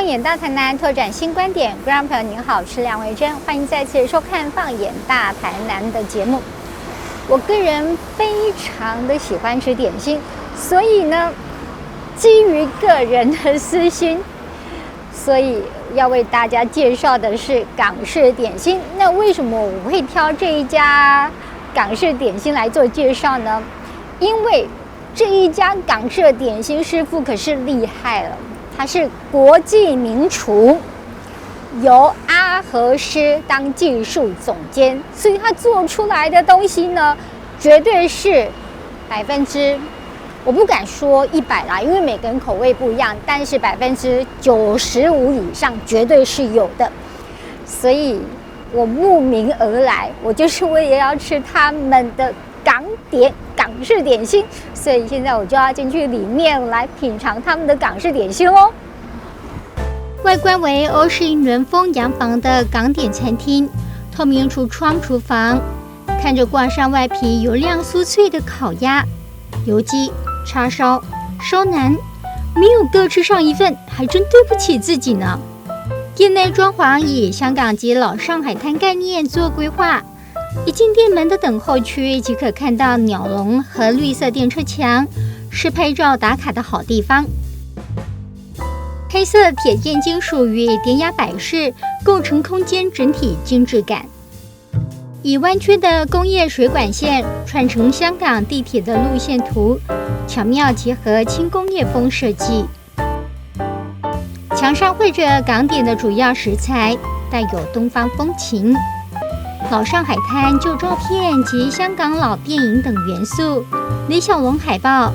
放眼大台南，拓展新观点。观众朋友您好，我是梁维珍，欢迎再次收看《放眼大台南》的节目。我个人非常的喜欢吃点心，所以呢，基于个人的私心，所以要为大家介绍的是港式点心。那为什么我会挑这一家港式点心来做介绍呢？因为这一家港式的点心师傅可是厉害了，他是国际名厨，由阿和师当技术总监，所以他做出来的东西呢，绝对是我不敢说100啦，因为每个人口味不一样，但是95%以上绝对是有的。所以我慕名而来，我就是为了要吃他们的港式点心，所以现在我就要进去里面来品尝他们的港式点心哦。外观为欧式英伦风洋房的港点餐厅，透明橱窗厨房，看着挂上外皮油亮酥脆的烤鸭、油鸡、叉烧、烧腩，没有各吃上一份，还真对不起自己呢。店内装潢以香港及老上海滩概念做规划，一进店门的等候区即可看到鸟笼和绿色电车墙，是拍照打卡的好地方。黑色铁件金属与典雅摆饰构成空间整体精致感，以弯曲的工业水管线串成香港地铁的路线图，巧妙结合轻工业风设计。墙上绘着港点的主要食材，带有东方风情。老上海滩旧照片及香港老电影等元素，李小龙海报。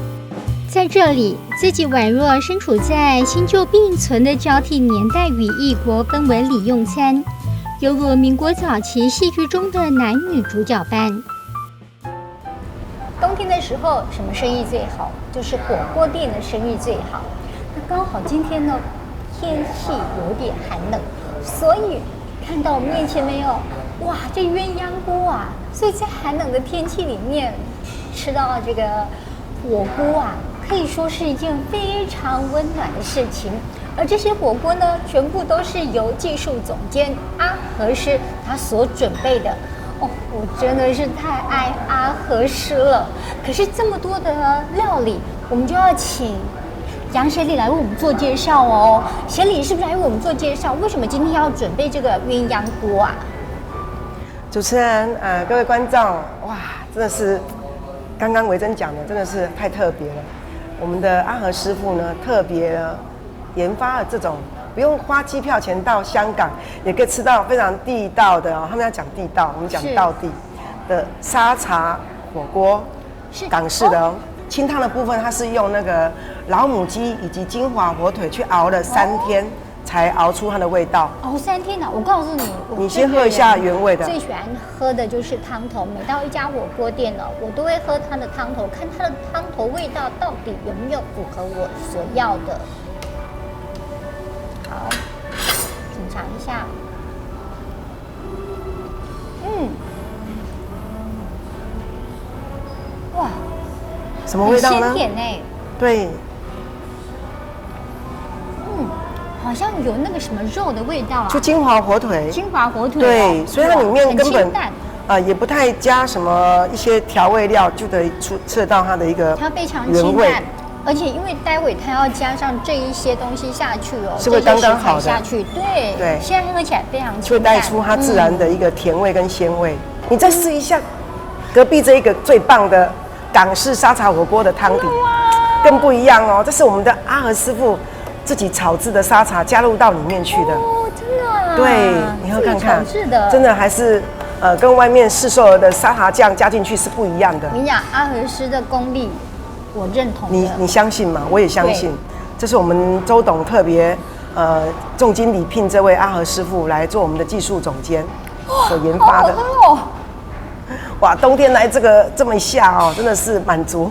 在这里，自己宛若身处在新旧并存的交替年代与异国氛围里用餐，犹如民国早期戏剧中的男女主角般。冬天的时候，什么生意最好？就是火锅店的生意最好。那刚好今天呢，天气有点寒冷，所以看到我面前没有？哇，这鸳鸯锅啊！所以在寒冷的天气里面吃到这个火锅啊，可以说是一件非常温暖的事情。而这些火锅呢，全部都是由技术总监阿和师他所准备的。哦，我真的是太爱阿和师了。可是这么多的料理，我们就要请杨协理来为我们做介绍哦。协理是不是来为我们做介绍？为什么今天要准备这个鸳鸯锅啊？主持人，各位观众，哇，真的是刚刚维珍讲的，真的是太特别了。我们的阿和师傅呢，特别研发了这种不用花机票钱到香港，也可以吃到非常地道的哦。他们要讲地道，我们讲道地的沙茶火锅，是港式的哦。清汤的部分，它是用那个老母鸡以及金华火腿去熬了3天。才熬出它的味道。熬3天呢？我告诉你，你先喝一下原味的。最喜欢喝的就是汤头。每到一家火锅店呢，我都会喝它的汤头，看它的汤头味道到底有没有符合我所要的。好，品尝一下。哇，什么味道呢？很鲜甜欸。对。好像有那个什么肉的味道啊，就金华火腿。金华火腿，对，所以它里面根本也不太加什么一些调味料，就得吃得到它的一个它非常清淡，而且因为待会它要加上这一些东西下去哦，是会刚刚好的下去，对对，现在喝起来非常清淡，就带出它自然的一个甜味跟鲜味。你再试一下隔壁这一个最棒的港式沙茶火锅的汤底，更不一样哦，这是我们的阿和师傅自己炒制的沙茶加入到里面去的哦，真的啊？对，你喝看看，真的还是跟外面市售的沙茶酱加进去是不一样的。我跟你讲，阿和师的功力，我认同。你相信吗？我也相信。这是我们周董特别重金礼聘这位阿和师傅来做我们的技术总监所研发的。哇，冬天来这么一下哦，真的是满足，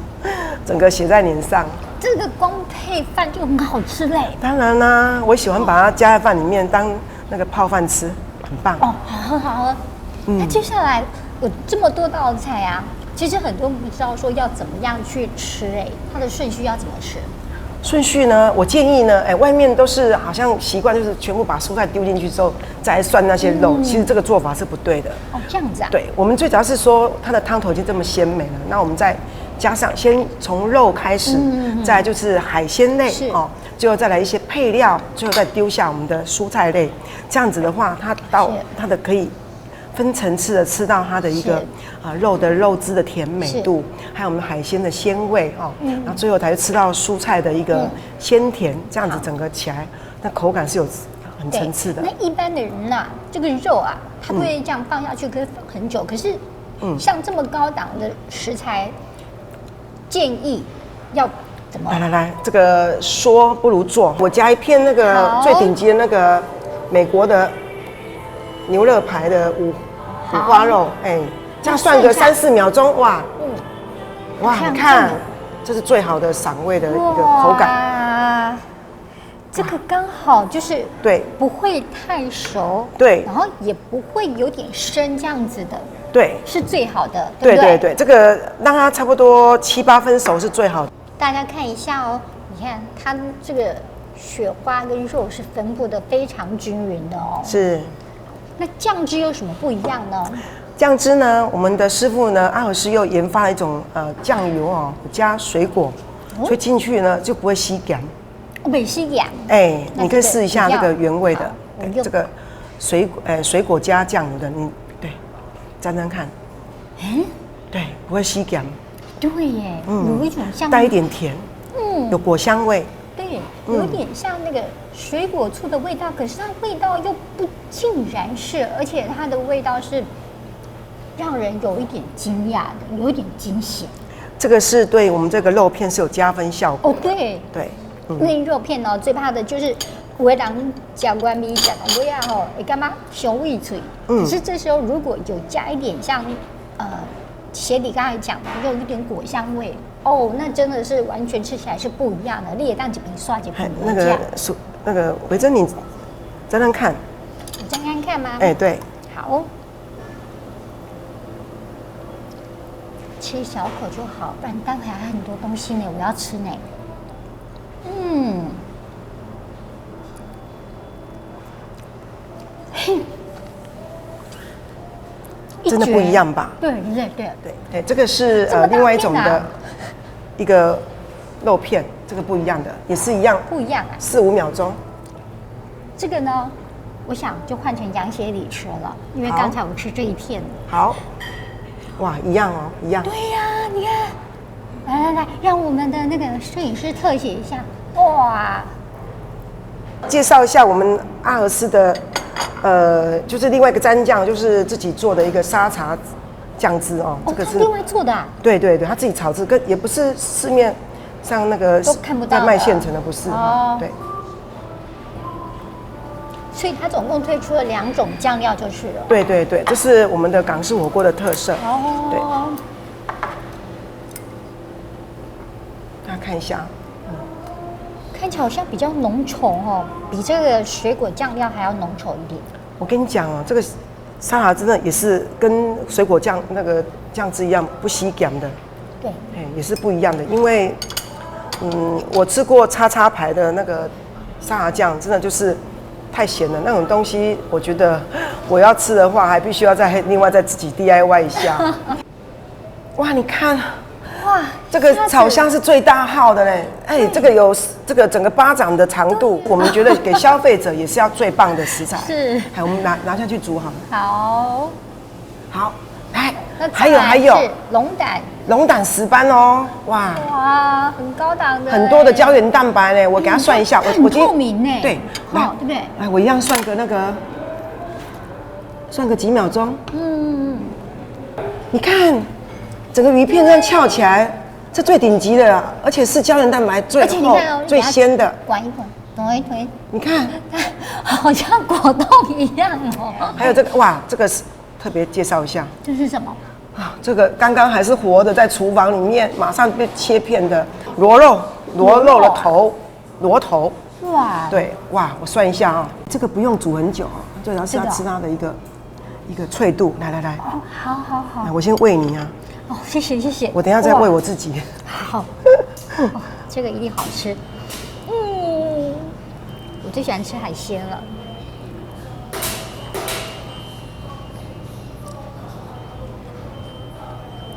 整个写在脸上。这个光配饭就很好吃嘞。当然啦，我喜欢把它加在饭里面当那个泡饭吃，很棒。哦，好喝好喝。那接下来有这么多道菜啊，其实很多人不知道说要怎么样去吃，它的顺序要怎么吃？顺序呢，我建议呢，外面都是好像习惯就是全部把蔬菜丢进去之后，再来涮那些肉。其实这个做法是不对的。哦，这样子啊？对，我们最主要是说它的汤头已经这么鲜美了，那我们再加上先从肉开始，再来就是海鲜类哦，最后再来一些配料，最后再丢下我们的蔬菜类。这样子的话，它到它的可以分层次的吃到它的一个肉的肉汁的甜美度，还有我们海鲜的鲜味哦，然后最后才吃到蔬菜的一个鲜甜，这样子整个起来，那口感是有很层次的。那一般的人呐，这个肉啊，他会这样放下去，可以放很久。可是，像这么高档的食材，建议要怎么？来，这个说不如做。我加一片那个最顶级的那个美国的牛肋排的五花肉，这样涮个3-4秒钟，哇，你看，这是最好的赏味的一个口感。这个刚好就是对，不会太熟，对，然后也不会有点生这样子的，对，是最好的，对不对？对，这个让它差不多7-8分熟是最好的。大家看一下哦，你看它这个雪花跟肉是分布的非常均匀的哦。是。那酱汁有什么不一样呢？酱汁呢，我们的师傅呢，阿尔师又研发了一种酱油哦，加水果，所以进去呢就不会吸干。不会吸干。你可以试一下这个原味的，这个水果加酱油的，你对，沾沾看。对，不会吸干。对耶，有一种像带一点甜，有果香味。对，有点像那个水果醋的味道，可是它味道又不尽然是，而且它的味道是让人有一点惊讶的，有一点惊喜。这个是对我们这个肉片是有加分效果。对，因为肉片呢，最怕的就是有的人吃完米吃到尾啊吼，会干嘛伤胃嘴。可是这时候如果有加一点像鞋底刚才讲的，有一点果香味。那真的是完全吃起来是不一样的。你也当几瓶刷几瓶那个维珍，你沾沾看。你沾沾看吗？对。好，吃一小口就好，不然待会还有很多东西呢，我要吃呢。真的不一样吧？对，这个是另外一种的一个肉片，这个不一样的，也是一样，不一样啊，4-5秒钟。这个呢，我想就换成羊血里吃了，因为刚才我吃这一片。好，哇，一样哦，一样。对呀，你看，来，让我们的那个摄影师特写一下，哇！介绍一下我们阿尔斯的。就是另外一个蘸酱，就是自己做的一个沙茶酱汁哦。这个是另外做的啊？对，他自己炒制，也不是市面上那个都看不到在卖现成的，不是。对。所以它总共推出了2种酱料就是了。对，这是我们的港式火锅的特色。对。大家看一下。看起来好像比较浓稠哦，比这个水果酱料还要浓稠一点。我跟你讲哦，这个沙茶真的也是跟水果酱那个酱汁一样不吸干的。对，也是不一样的。因为，我吃过叉叉牌的那个沙茶酱，真的就是太咸了。那种东西，我觉得我要吃的话，还必须要另外再自己 DIY 一下。哇，你看。哇，这个炒香是最大号的嘞！这个有这个整个巴掌的长度，我们觉得给消费者也是要最棒的食材。是，我们拿下去煮好了。好，来，还有龙胆石斑哦，哇，很高档的，很多的胶原蛋白呢。我给它算一下，很透明呢。对，对不对？来，我一样算个几秒钟。你看。整个鱼片这样翘起来，这最顶级的了，而且是胶原蛋白最厚、最鲜的。管一管，推一推，你看，好像果冻一样哦。还有这个，哇，这个是特别介绍一下。这是什么？这个刚刚还是活的，在厨房里面马上被切片的螺肉的头，螺头。哇，对，哇，我算一下啊，这个不用煮很久啊，最主要是要吃它的一个脆度。来，好，我先喂你啊。谢谢。我等一下再喂我自己。好，这个一定好吃。最喜欢吃海鲜了。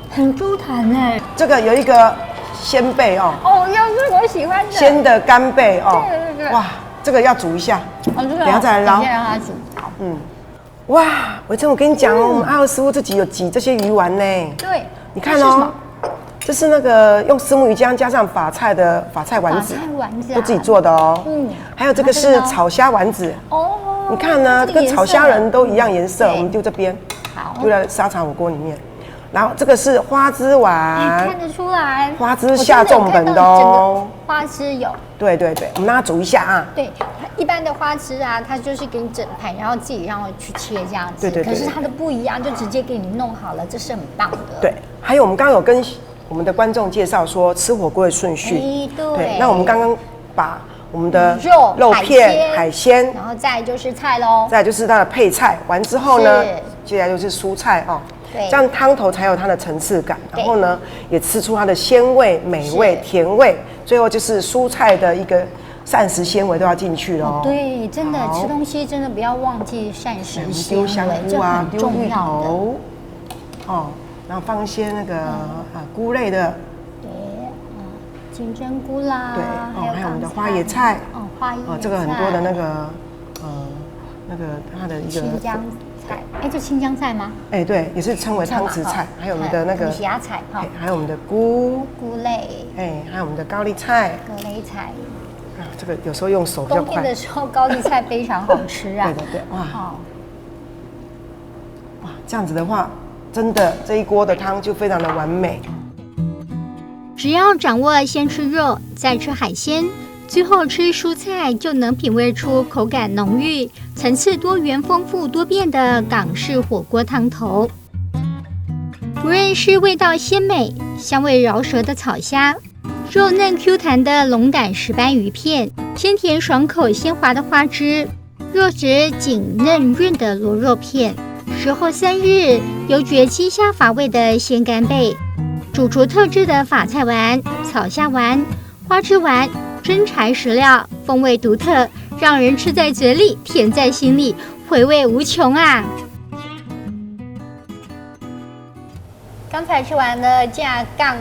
很猪弹哎，这个有一个鲜贝哦，哦，要是我喜欢的鲜的干贝哦，对，哇，这个要煮一下，哦，这个等一下再来捞，等一下让它煮，好，哇，伟珍，我跟你讲哦，我们阿和师傅自己有挤这些鱼丸呢，对，你看哦，这是那个用虱目鱼浆加上法菜的法菜丸子，都自己做的哦，还有这个是炒虾丸子，哦，你看呢，跟炒虾仁都一样颜色，我们丢这边，好，丢在沙茶火锅里面。然后这个是花枝丸，看得出来，花枝下重本的哦。花枝有，对，我们让它煮一下啊。对，一般的花枝啊，它就是给你整盘，然后自己让我去切这样子。对。可是它的不一样，就直接给你弄好了，这是很棒的。对，还有我们刚刚有跟我们的观众介绍说吃火锅的顺序。对。那我们刚刚把我们的肉片、海鲜，然后再来就是菜喽。再来就是它的配菜，完之后呢，接下来就是蔬菜哦。这样汤头才有它的层次感，然后呢，也吃出它的鲜味、美味、甜味，最后就是蔬菜的一个膳食纤维都要进去了。对，真的吃东西真的不要忘记膳食纤维，丢香菇啊，丢芋头，哦，然后放一些那个菇类的，对，金针菇啦，对，还有我们的花椰菜，花椰菜，这个很多的那个它的一个青江。哎，这青江菜吗？哎，对，也是称为汤匙菜。还有我们的那个喜芽菜，还有我们的菇类，哎，还有我们的高丽菜。这个有时候用手比较快。冬天的时候，高丽菜非常好吃啊。对，哇，这样子的话，真的这一锅的汤就非常的完美。只要掌握先吃肉，再吃海鲜。最后吃蔬菜就能品味出口感浓郁、层次多元、丰富多变的港式火锅汤头。不论是味道鲜美、香味饶舌的炒虾，肉嫩 Q 弹的龙胆石斑鱼片，鲜甜爽口鲜滑的花枝，肉质紧嫩润的螺肉片，时后3日油绝鸡虾法味的鲜干贝，主厨特制的法菜丸、炒虾丸、花枝丸。真材实料，风味独特，让人吃在嘴里，甜在心里，回味无穷啊！刚才吃完的架杠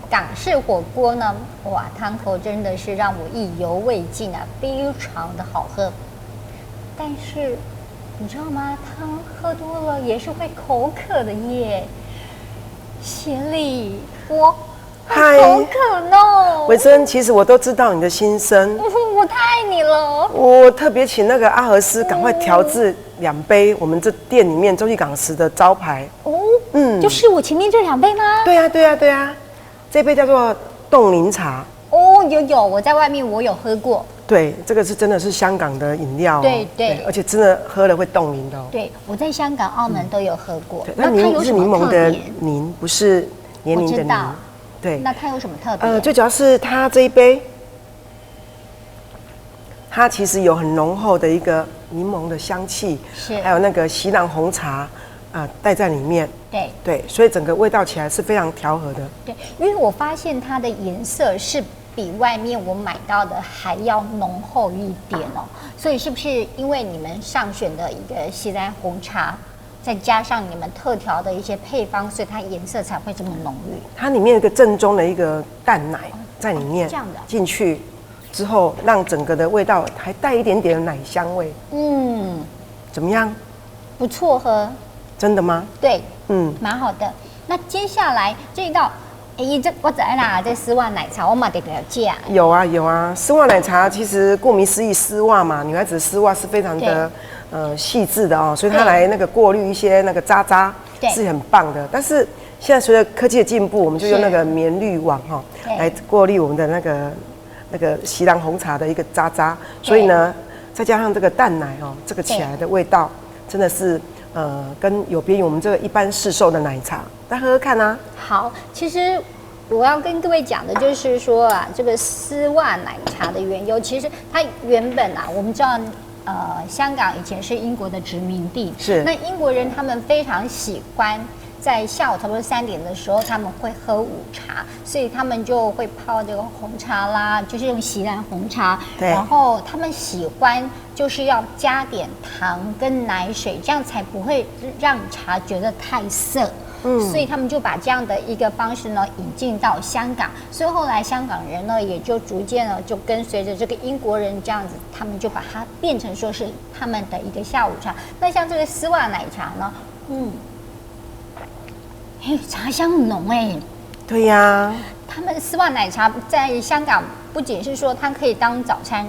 港式火锅呢，哇，汤头真的是让我意犹未尽啊，非常的好喝。但是你知道吗？汤喝多了也是会口渴的耶。协理，嗨，好渴哦！伟珍，其实我都知道你的心声，我太爱你了。我特别请那个阿和师赶快调制2杯我们这店里面洲际港食的招牌哦，就是我前面这2杯吗？对啊，这杯叫做冻柠茶哦，有，我在外面我有喝过。对，这个是真的是香港的饮料，对，而且真的喝了会冻龄的哦。对，我在香港、澳门都有喝过。那它有什么特别？是柠檬的柠，不是年龄的柠。对，那它有什么特别？最主要是它这一杯，它其实有很浓厚的一个柠檬的香气，是，还有那个锡兰红茶带在里面。对，所以整个味道起来是非常调和的。对，因为我发现它的颜色是比外面我买到的还要浓厚一点哦，所以是不是因为你们上选的一个锡兰红茶？再加上你们特调的一些配方，所以它颜色才会这么浓郁。它里面有一个正宗的一个淡奶在里面，这样的进去之后，让整个的味道还带一点点的奶香味。怎么样？不错喝。真的吗？对，蛮好的。那接下来这一道，这我知啦，这丝袜奶茶我嘛得了解。有啊，丝袜奶茶其实顾名思义，丝袜嘛，女孩子的丝袜是非常的。细致的哦，所以它来那个过滤一些那个渣渣是很棒的。但是现在随着科技的进步，我们就用那个棉滤网哈来过滤我们的那个锡兰红茶的一个渣渣。所以呢，再加上这个淡奶哦，这个起来的味道真的是跟有别于我们这个一般市售的奶茶。大家喝喝看啊。好，其实我要跟各位讲的就是说啊，这个丝袜奶茶的缘由，其实它原本啊，我们知道。香港以前是英国的殖民地，是那英国人他们非常喜欢在下午差不多3点的时候，他们会喝午茶，所以他们就会泡这个红茶啦，就是用锡兰红茶。对。然后他们喜欢就是要加点糖跟奶水，这样才不会让茶觉得太涩。所以他们就把这样的一个方式呢引进到香港，所以后来香港人呢也就逐渐呢就跟随着这个英国人这样子，他们就把它变成说是他们的一个下午茶。那像这个丝袜奶茶呢，茶香很浓哎。对呀。他们丝袜奶茶在香港不仅是说它可以当早餐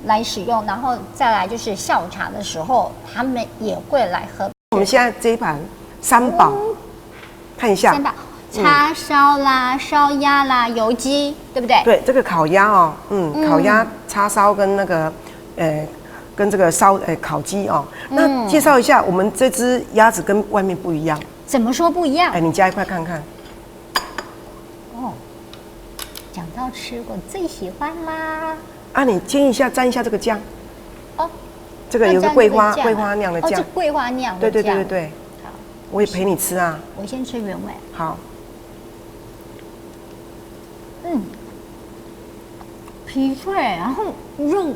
来使用，然后再来就是下午茶的时候，他们也会来喝。我们现在这一盘3宝。看一下，3宝叉烧啦、烧鸭啦、油鸡，对不对？对，这个烤鸭哦，烤鸭、叉烧跟那个，跟这个烤鸡哦。那介绍一下，我们这只鸭子跟外面不一样。怎么说不一样？你夹一块看看。哦，讲到吃，我最喜欢啦。啊，你煎一下，蘸一下这个酱。哦，这个有个桂花酿的酱。哦，这桂花酿的酱。对。我也陪你吃啊！我先吃原味。好。皮脆，然后肉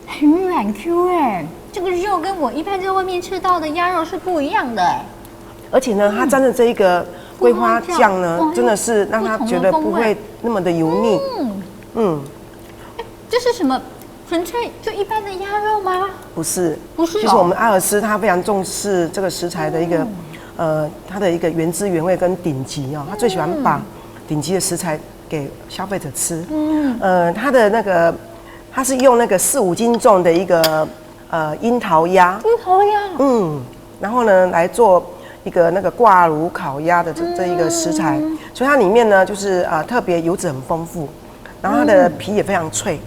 很软 Q 哎，这个肉跟我一般在外面吃到的鸭肉是不一样的哎。而且呢，它沾的这一个桂花酱呢，真的是让它觉得不会那么的油腻。这是什么？纯粹就一般的鸭肉吗？不是，不是。其实我们阿尔斯他非常重视这个食材的一个，它的一个原汁原味跟顶级哦，他最喜欢把顶级的食材给消费者吃。他的那个，他是用那个4、5斤重的一个樱桃鸭。然后呢来做一个那个挂炉烤鸭的这一个食材，所以它里面呢就是特别油脂很丰富，然后它的皮也非常脆。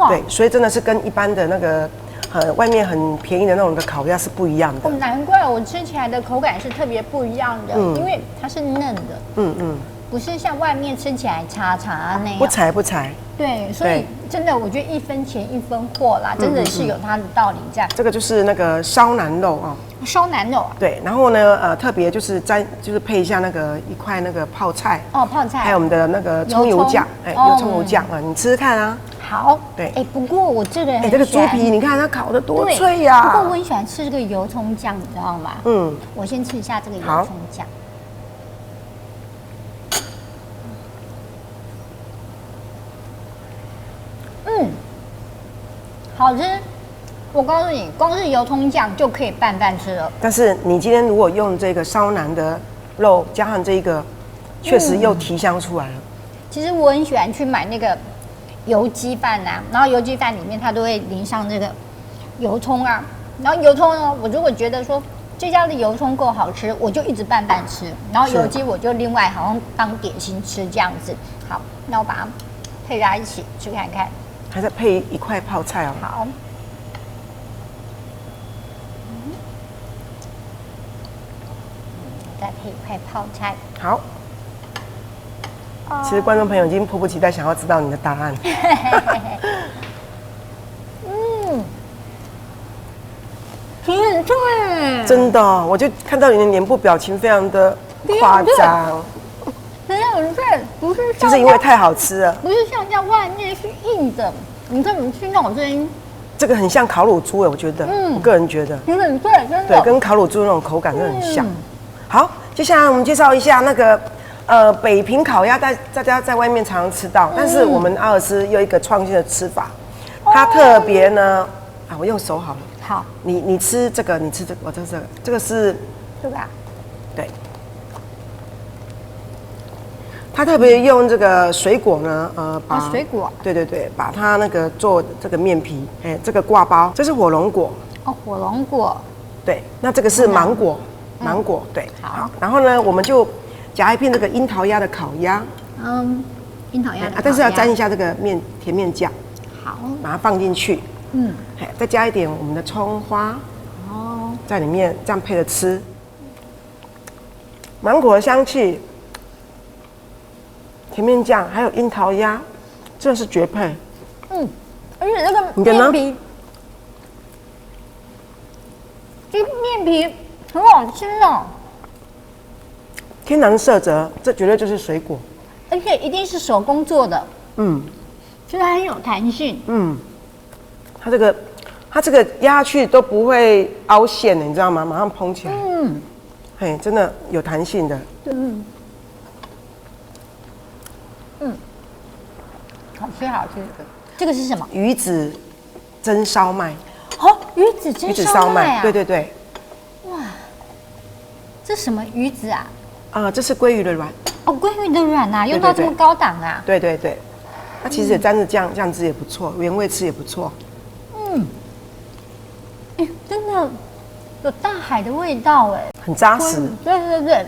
对，所以真的是跟一般的那个外面很便宜的那种的烤鸭是不一样的。难怪我吃起来的口感是特别不一样的，因为它是嫩的。不是像外面吃起来叉那样。不柴。对，所以真的我觉得1分钱1分货啦，真的是有它的道理在。这个就是那个烧腩肉啊。烧腩肉啊。对，然后呢特别就是配一下那个一块那个泡菜。泡菜。还有我们的那个葱油酱，有葱油酱啊，你吃吃看啊。好，对，不过我这个人这个猪皮，你看它烤得多脆呀！不过我很喜欢吃这个油葱酱，你知道吗？我先吃一下这个油葱酱。好吃。我告诉你，光是油葱酱就可以拌饭吃了。但是你今天如果用这个烧腩的肉加上这个，确实又提香出来了。其实我很喜欢去买那个油鸡饭啊，然后油鸡饭里面它都会淋上这个油葱啊，然后油葱呢，我如果觉得说这家的油葱够好吃，我就一直拌饭吃，然后油鸡我就另外好像当点心吃这样子。好，那我把它配在一起吃看看，还再配一块泡菜哦。好，再配一块泡菜。好。其实观众朋友已经迫不及待想要知道你的答案。皮很脆，真的，我就看到你的脸部表情非常的夸张。皮很脆，不是就是因为太好吃了，不是像在外面是硬的。你看，你听那种声音，这个很像烤乳猪我觉得，我个人觉得皮很脆，真的，对，跟烤乳猪那种口感真的很像。好，接下来我们介绍一下那个。北平烤鸭大家在外面常常吃到，但是我们阿尔斯有一个创新的吃法，它特别呢，我用手好了。好，你吃这个，你吃这个，我吃这个，这个是这个啊？对。它特别用这个水果呢，把水果，对，把它那个做这个面皮，这个挂包，这是火龙果。火龙果。对，那这个是芒果，芒果，对。好，然后呢，我们就。夹一片这个樱桃鸭的烤鸭，樱桃鸭的，但是要沾一下这个甜面酱，好，把它放进去，再加一点我们的葱花，在里面这样配着吃，芒果的香气，甜面酱还有樱桃鸭，真的是绝配。而且这个面皮，这个面皮很好吃哦。天然色泽，这绝对就是水果，而且一定是手工做的。所以它很有弹性。它这个压下去都不会凹陷的，你知道吗？马上蓬起来。嘿，真的有弹性的。好吃好吃。这个是什么？鱼子蒸烧麦。鱼子蒸烧麦啊！对对对。哇，这什么鱼子啊？这是鲑鱼的卵。鲑鱼的卵啊，用到这么高档啊？对对对。它其实也沾着酱汁也不错，原味吃也不错。真的有大海的味道哎，很扎实。对，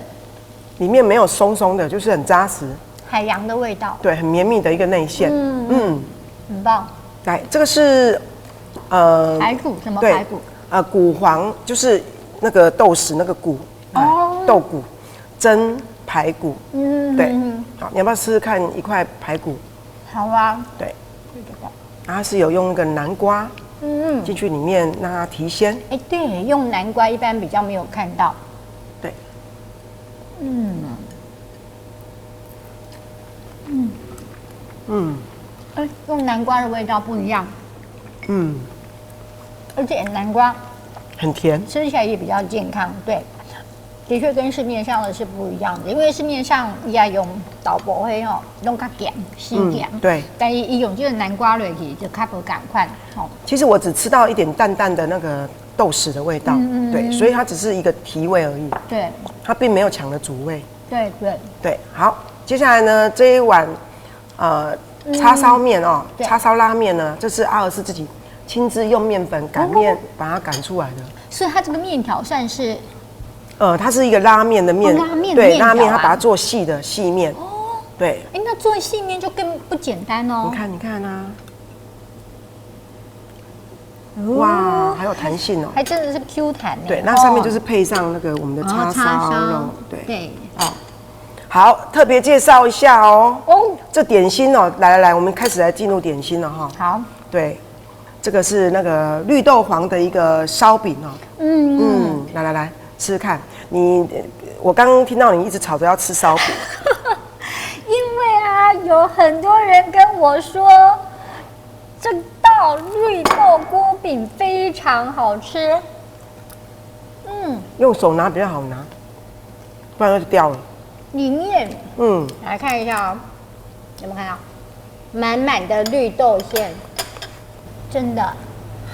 里面没有松松的，就是很扎实。海洋的味道。对，很绵密的一个内馅。很棒。来，这个是排骨，什么排骨？骨黄就是那个豆豉那个骨，豆骨蒸排骨。对。好，你要不要试试看一块排骨？好啊。对。然后它是有用那个南瓜。进去里面让它提鲜。对，用南瓜一般比较没有看到。对。用南瓜的味道不一样。而且南瓜很甜，吃起来也比较健康。对，的确跟市面上的是不一样的，因为市面上也用豆腐会弄较咸、细咸。对。但是伊用这个南瓜落去就较不赶快。其实我只吃到一点淡淡的那个豆豉的味道。对，所以它只是一个提味而已。对。它并没有抢了主味。对。好，接下来呢这一碗叉烧面叉烧拉面呢，这是阿尔斯自己亲自用面粉擀面把它擀出来的。所以它这个面条算是，它是一个拉面的面，对，拉面它把它做细的细面。对。那做细面就更不简单哦。你看啊，哇，还有弹性哦，还真的是 Q 弹。对，那上面就是配上那个我们的叉烧肉。对。好，特别介绍一下哦。这点心哦，来，我们开始来进入点心了哈。好。对，这个是那个绿豆黄的一个烧饼哦。来，吃吃看。我刚刚听到你一直吵着要吃烧饼。因为啊，有很多人跟我说，这道绿豆锅饼非常好吃。用手拿比较好拿，不然就掉了。里面，来看一下有没有看到满满的绿豆馅，真的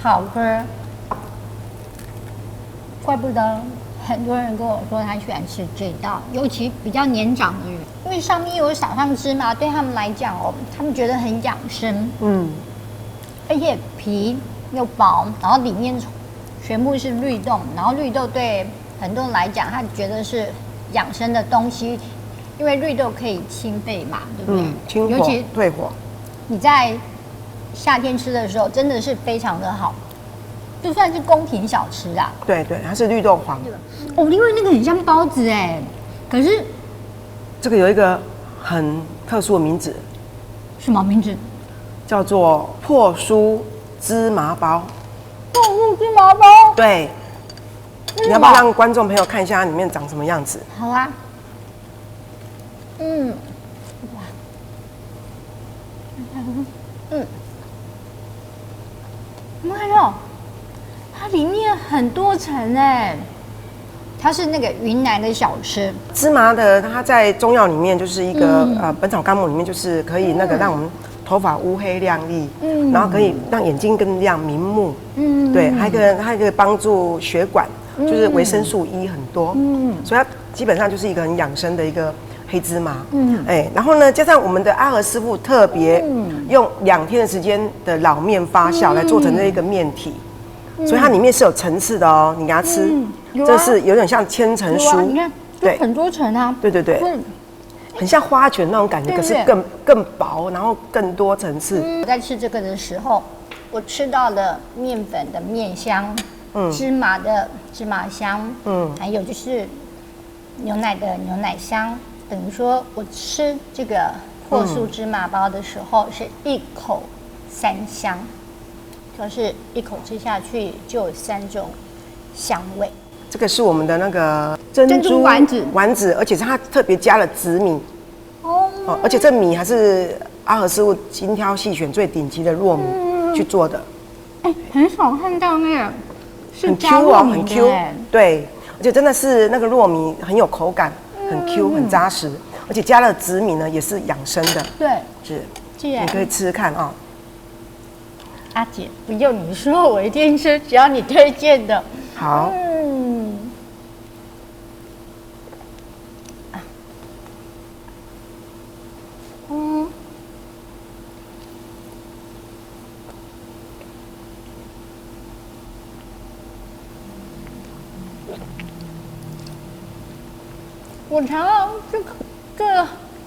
好吃，怪不得很多人跟我说他喜欢吃这道，尤其比较年长的人，因为上面有撒上芝麻，对他们来讲他们觉得很养生。而且皮又薄，然后里面全部是绿豆，然后绿豆对很多人来讲，他觉得是养生的东西，因为绿豆可以清肺嘛，对不对？清火，尤其退火。你在夏天吃的时候，真的是非常的好，就算是宫廷小吃啊。对，它是绿豆黄。因为那个很像包子哎，可是这个有一个很特殊的名字。什么名字？叫做破酥芝麻包。破酥芝麻包。对。你要不要让观众朋友看一下它里面长什么样子？好啊。你看到它里面很多层哎，它是那个云南的小吃。芝麻的，它在中药里面就是一个《本草纲目》里面就是可以那个让我们头发乌黑亮丽，然后可以让眼睛更亮明目，对，还可以帮助血管，就是维生素 E 很多，所以它基本上就是一个很养生的一个黑芝麻，然后呢，加上我们的阿和师傅特别用2天的时间的老面发酵来做成这一个面体，所以它里面是有层次的哦，你给它吃，这是有点像千层酥，你看，对，很多层啊，对。很像花卷那种感觉，可是更薄，然后更多层次。我在吃这个的时候，我吃到了面粉的面香，芝麻的芝麻香，还有就是牛奶的牛奶香。等于说我吃这个破酥芝麻包的时候，是一口3香，就是一口吃下去就有3种香味。这个是我们的那个珍珠丸子，而且它特别加了紫米。哦，而且这米还是阿和师傅精挑细选最顶级的糯米去做的。很少看到那个很 Q 哦，很 Q。对，而且真的是那个糯米很有口感，很 Q，很扎实。而且加了紫米呢，也是养生的。对，是。你可以吃吃看啊。阿姐，不用你说，我一定吃，只要你推荐的。好。我尝到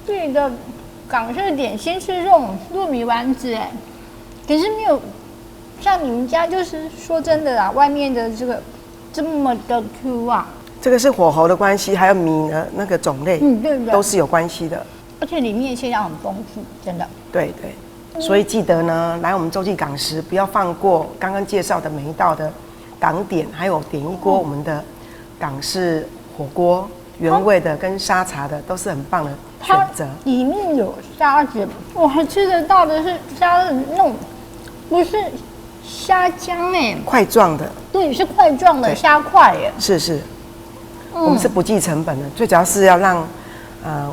这里的港式点心是这种糯米丸子，可是没有像你们家，就是说真的啦，外面的这个这么的 Q 啊。这个是火候的关系，还有米的那个种类，对，都是有关系的。而且里面馅料很丰富，真的。对，所以记得呢，来我们洲际港食，不要放过刚刚介绍的每一道的港点，还有点一锅我们的港式火锅。原味的跟沙茶的都是很棒的选择。里面有沙子，我还吃得到的是沙子那种，不是虾浆块状的。对，是块状的虾块耶。是，我们是不计成本的，最主要是要让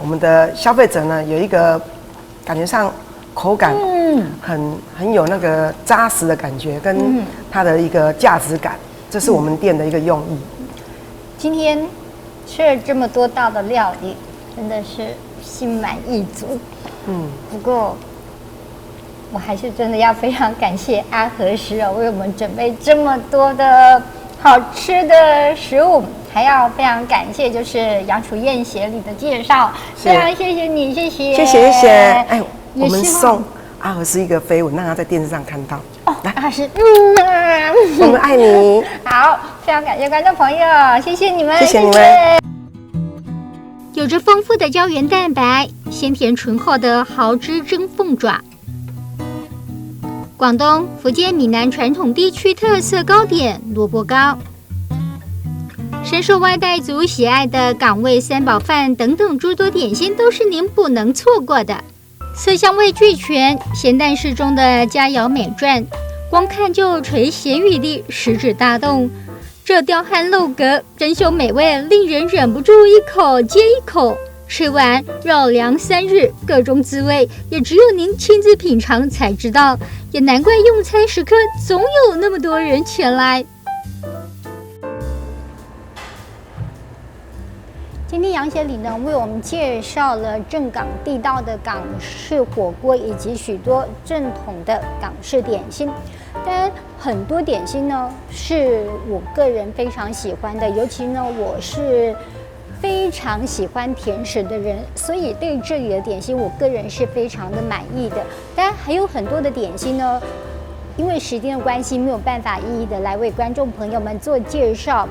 我们的消费者呢有一个感觉上口感很有那个扎实的感觉，跟它的一个价值感，这是我们店的一个用意。今天吃了这么多道的料理，真的是心满意足。不过我还是真的要非常感谢阿和师为我们准备这么多的好吃的食物，还要非常感谢就是杨楚宴协理的介绍，非常谢谢你，谢谢。哎，我们送阿和师一个飞吻，让他在电视上看到。来，阿和师，我们爱你。好，非常感谢观众朋友，谢谢你们，谢谢你们。有着丰富的胶原蛋白，鲜甜醇厚的蚝汁蒸凤爪，广东、福建、闽南传统地区特色糕点萝卜糕，深受外带族喜爱的港味三宝饭等等诸多点心都是您不能错过的。色香味俱全，咸淡适中的佳肴美馔，光看就垂涎欲滴，食指大动。这雕汉镂格，珍馐美味，令人忍不住一口接一口。吃完绕梁3日，各种滋味也只有您亲自品尝才知道。也难怪用餐时刻总有那么多人前来。今天杨协理呢为我们介绍了正港地道的港式火锅，以及许多正统的港式点心。当然，很多点心呢是我个人非常喜欢的，尤其呢我是非常喜欢甜食的人，所以对这里的点心我个人是非常的满意的。当然还有很多的点心呢，因为时间的关系没有办法一一的来为观众朋友们做介绍。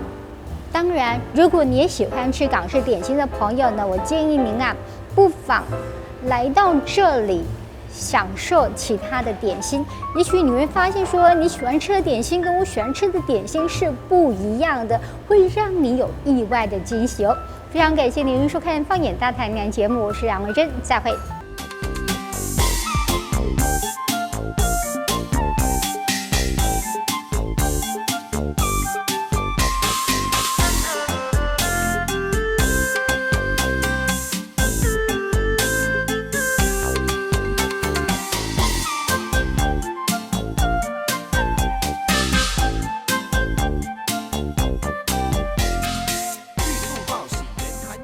当然，如果你也喜欢吃港式点心的朋友呢，我建议您不妨来到这里享受其他的点心。也许你会发现说，你喜欢吃的点心跟我喜欢吃的点心是不一样的，会让你有意外的惊喜哦。非常感谢您收看《放眼大台南》节目，我是杨维珍，再会。